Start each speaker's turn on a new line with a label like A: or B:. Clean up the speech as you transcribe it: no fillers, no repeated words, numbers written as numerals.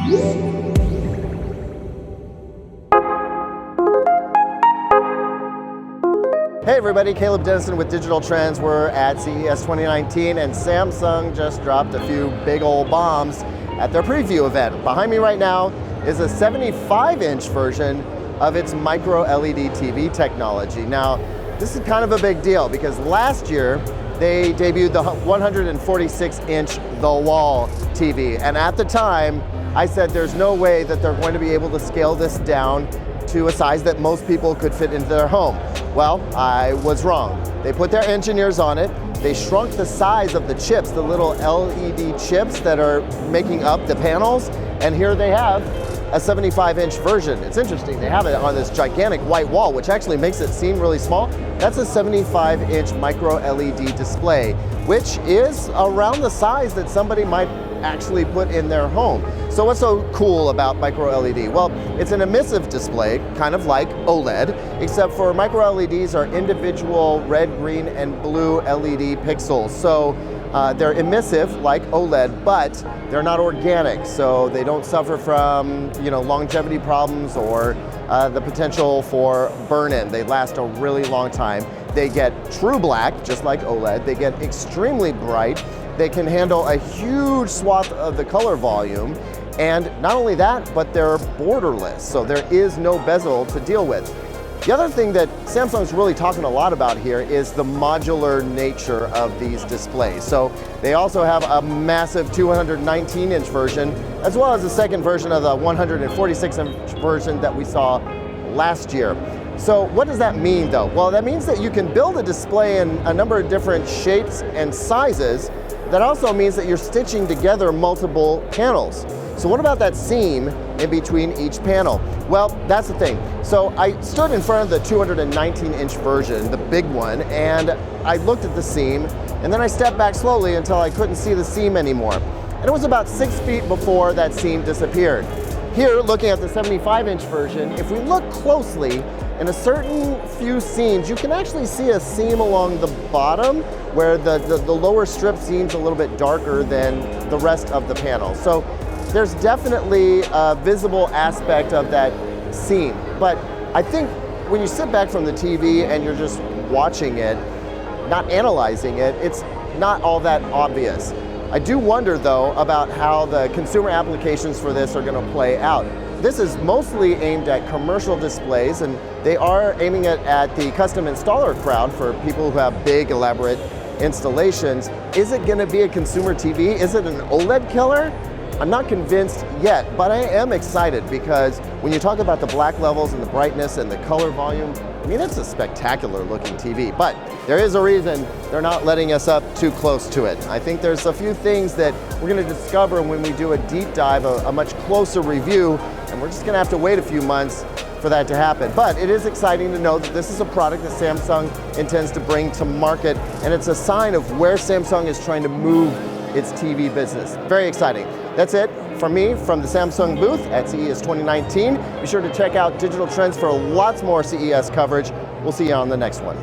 A: Hey everybody, Caleb Dennison with Digital Trends. We're at CES 2019 and Samsung just dropped a few big old bombs at their preview event. Behind me right now is a 75-inch version of its MicroLED TV technology. Now, this is kind of a big deal because last year they debuted the 146-inch The Wall TV, and at the time I said there's no way that they're going to be able to scale this down to a size that most people could fit into their home. Well, I was wrong. They put their engineers on it. They shrunk the size of the chips, the little LED chips that are making up the panels, and here they have a 75-inch version. It's interesting, they have it on this gigantic white wall, which actually makes it seem really small. That's a 75-inch micro-LED display, which is around the size that somebody might actually put in their home. So what's so cool about micro-LED? Well, it's an emissive display, kind of like OLED, except for micro-LEDs are individual red, green, and blue LED pixels. So they're emissive like OLED, but they're not organic, so they don't suffer from longevity problems or the potential for burn-in. They last a really long time. They get true black, just like OLED. They get extremely bright. They can handle a huge swath of the color volume. And not only that, but they're borderless, so there is no bezel to deal with. The other thing that Samsung's really talking a lot about here is the modular nature of these displays. So they also have a massive 219-inch version, as well as a second version of the 146-inch version that we saw last year. So what does that mean though? Well, that means that you can build a display in a number of different shapes and sizes. That also means that you're stitching together multiple panels. So what about that seam in between each panel? Well, that's the thing. So I stood in front of the 219-inch version, the big one, and I looked at the seam, and then I stepped back slowly until I couldn't see the seam anymore. And it was about 6 feet before that seam disappeared. Here, looking at the 75-inch version, if we look closely, in a certain few seams, you can actually see a seam along the bottom where the lower strip seems a little bit darker than the rest of the panel. So there's definitely a visible aspect of that seam. But I think when you sit back from the TV and you're just watching it, not analyzing it, it's not all that obvious. I do wonder though about how the consumer applications for this are going to play out. This is mostly aimed at commercial displays, and they are aiming it at the custom installer crowd for people who have big, elaborate installations. Is it going to be a consumer TV? Is it an OLED killer? I'm not convinced yet, but I am excited because when you talk about the black levels and the brightness and the color volume, I mean, it's a spectacular looking TV, but there is a reason they're not letting us up too close to it. I think there's a few things that we're going to discover when we do a deep dive, a much closer review, and we're just going to have to wait a few months for that to happen. But it is exciting to know that this is a product that Samsung intends to bring to market, and it's a sign of where Samsung is trying to move its TV business. Very exciting. That's it from me from the Samsung booth at CES 2019. Be sure to check out Digital Trends for lots more CES coverage. We'll see you on the next one.